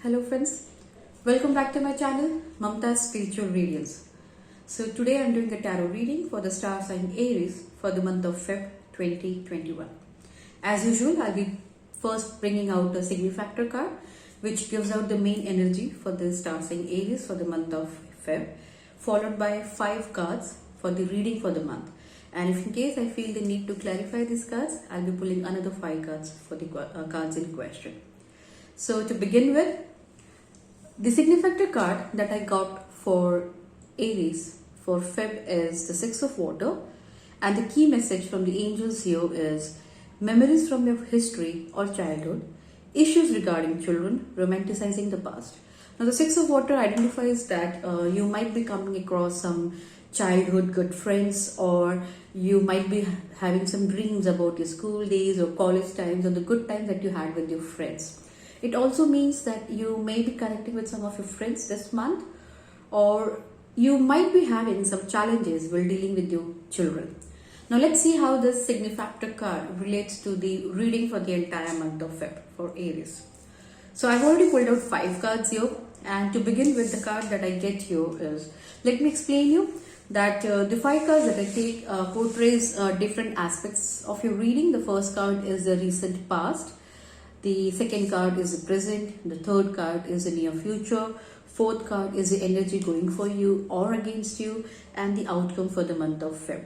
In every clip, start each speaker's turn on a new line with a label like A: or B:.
A: Hello friends, welcome back to my channel Mamta's Spiritual Radiance. So today I'm doing a tarot reading for the star sign Aries for the month of Feb 2021. As usual, I'll be first bringing out a Signifactor card which gives out the main energy for the star sign Aries for the month of Feb, followed by 5 cards for the reading for the month. And if in case I feel the need to clarify these cards, I'll be pulling another 5 cards for the cards in question. So to begin with, the Signifactor card that I got for Aries for Feb is the Six of Water, and the key message from the angels here is memories from your history or childhood, issues regarding children, romanticizing the past. Now the Six of Water identifies that you might be coming across some childhood good friends, or you might be having some dreams about your school days or college times or the good times that you had with your friends. It also means that you may be connecting with some of your friends this month, or you might be having some challenges while dealing with your children. Now let's see how this Signifactor card relates to the reading for the entire month of Feb for Aries. So I've already pulled out 5 cards here, and to begin with, the card that I get here is, let me explain you that the 5 cards that I take portrays different aspects of your reading. The first card is the recent past. The second card is the present, the third card is the near future, fourth card is the energy going for you or against you, and the outcome for the month of Feb.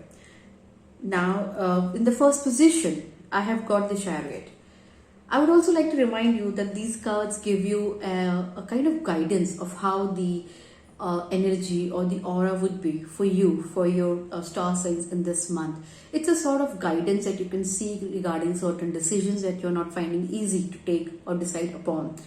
A: Now, in the first position, I have got the Chariot. I would also like to remind you that these cards give you a kind of guidance of how the energy or the aura would be for you, for your star signs in this month. It's a sort of guidance that you can see regarding certain decisions that you're not finding easy to take or decide upon.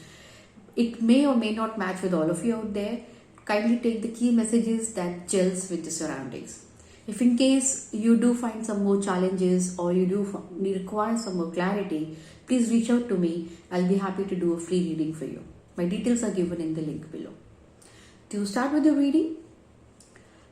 A: It may or may not match with all of you out there. Kindly take the key messages that gels with the surroundings. If in case you do find some more challenges or you do require some more clarity, please reach out to me. I'll be happy to do a free reading for you. My details are given in the link below. To start with the reading,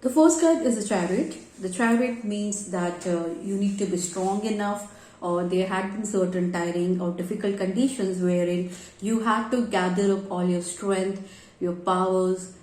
A: the first card is the Chariot. The Chariot means that you need to be strong enough, or there had been certain tiring or difficult conditions wherein you had to gather up all your strength, your powers,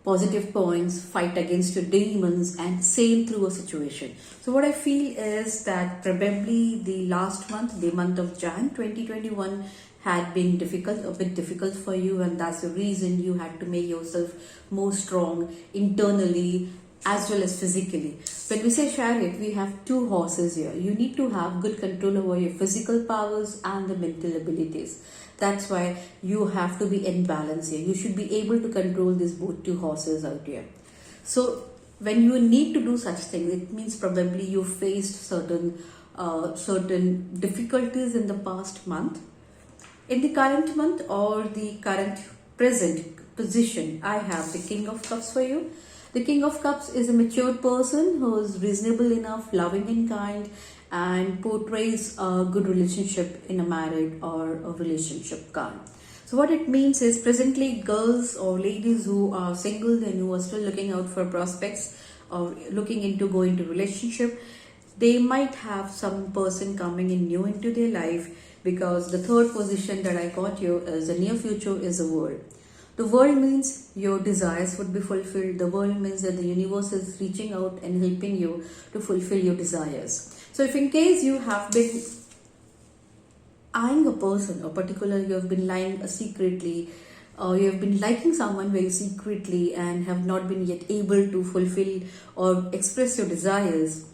A: positive points, fight against your demons and sail through a situation. So what I feel is that probably the last month, the month of Jan 2021, had been a bit difficult for you, and that's the reason you had to make yourself more strong internally as well as physically. When we say Chariot, we have 2 horses here. You need to have good control over your physical powers and the mental abilities. That's why you have to be in balance here. You should be able to control these both 2 horses out here. So when you need to do such things, it means probably you faced certain difficulties in the past month. In the current month or the current present position, I have the King of Cups for you. The King of Cups is a mature person who is reasonable enough, loving and kind, and portrays a good relationship in a married or a relationship card. So what it means is, presently girls or ladies who are single and who are still looking out for prospects or looking into going to relationship, they might have some person coming in new into their life, because the third position that I got here is the near future is the world. The world means your desires would be fulfilled. The world means that the universe is reaching out and helping you to fulfill your desires. So if in case you have been eyeing a person, or particularly you have been lying secretly, or you have been liking someone very secretly and have not been yet able to fulfill or express your desires,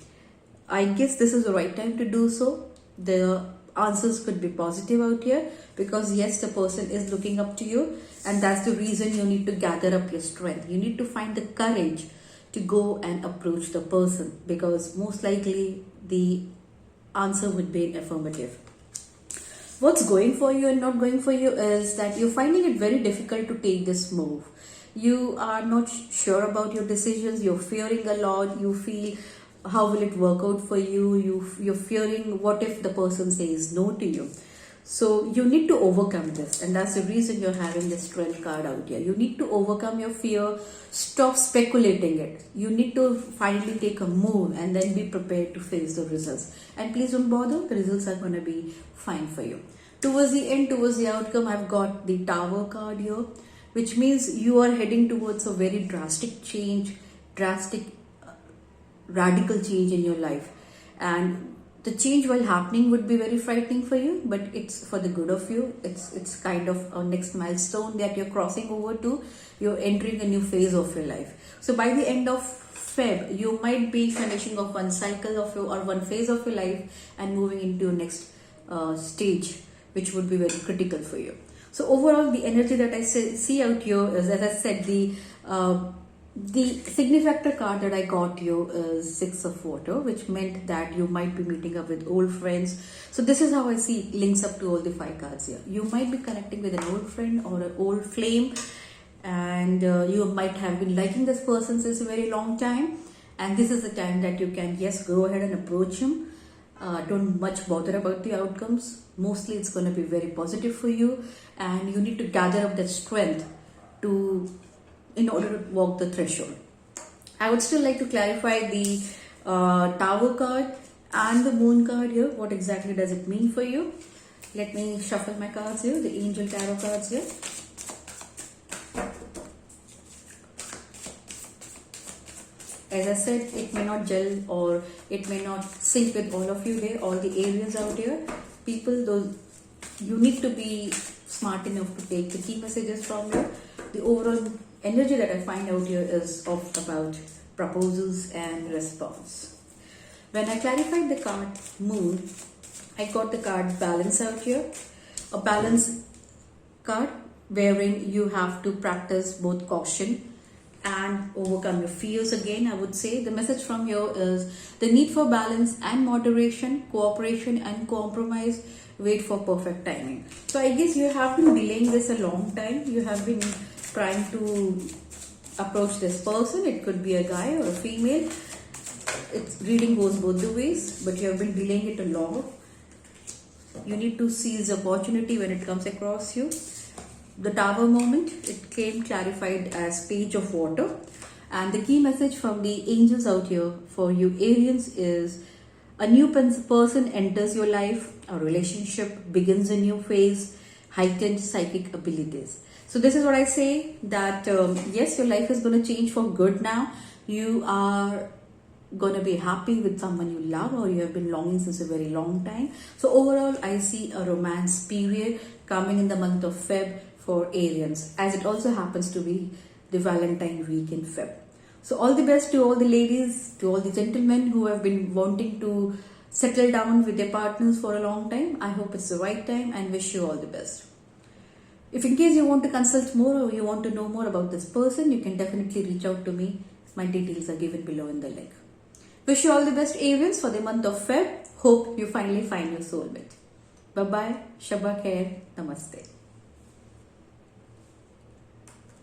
A: I guess this is the right time to do so. The answers could be positive out here, because yes, the person is looking up to you, and that's the reason you need to gather up your strength. You need to find the courage to go and approach the person, because most likely the answer would be in affirmative. What's going for you and not going for you is that you're finding it very difficult to take this move. You are not sure about your decisions. You're fearing a lot. You feel, how will it work out for you? You're fearing, what if the person says no to you? So you need to overcome this, and that's the reason you're having this Strength card out here. You need to overcome your fear, stop speculating it. You need to finally take a move and then be prepared to face the results. And please don't bother, the results are going to be fine for you. Towards the end, towards the outcome, I've got the Tower card here, which means you are heading towards a very drastic change, drastic, radical change in your life. And the change while happening would be very frightening for you, but it's for the good of you. It's kind of a next milestone that you're crossing over to. You're entering a new phase of your life. So by the end of Feb, you might be finishing off one cycle of your or one phase of your life and moving into your next stage, which would be very critical for you. So overall, the energy that I see out here is, as I said, the signifactor card that I got you is Six of Water, which meant that you might be meeting up with old friends. So this is how I see links up to all the 5 cards here. You might be connecting with an old friend or an old flame, and you might have been liking this person since a very long time. And this is the time that you can, yes, go ahead and approach him. Don't much bother about the outcomes. Mostly it's going to be very positive for you, and you need to gather up that strength in order to walk the threshold. I would still like to clarify the Tower card and the Moon card here. What exactly does it mean for you? Let me shuffle my cards here, the Angel Tarot cards here. As I said, it may not gel or it may not sync with all of you there, all the aliens out here. People, those you need to be smart enough to take the key messages from you. The overall energy that I find out here is about proposals and response. When I clarified the card Moon, I got the card Balance out here. A balance card wherein you have to practice both caution and overcome your fears. Again, I would say the message from here is the need for balance and moderation, cooperation and compromise. Wait for perfect timing. So I guess you have been delaying this a long time. You have been trying to approach this person. It could be a guy or a female. Reading goes both the ways, but you have been delaying it a lot. You need to seize the opportunity when it comes across you. The Tower moment, it came clarified as Page of Water, and the key message from the angels out here for you aliens is a new person enters your life, a relationship begins a new phase, heightened psychic abilities. So this is what I say, that yes, your life is going to change for good now. You are going to be happy with someone you love or you have been longing since a very long time. So overall, I see a romance period coming in the month of Feb for aliens, as it also happens to be the Valentine week in Feb. So all the best to all the ladies, to all the gentlemen who have been wanting to settle down with their partners for a long time. I hope it's the right time and wish you all the best. If in case you want to consult more or you want to know more about this person, you can definitely reach out to me. My details are given below in the link. Wish you all the best, Aries, for the month of Feb. Hope you finally find your soulmate. Bye-bye. Shabba khair. Namaste.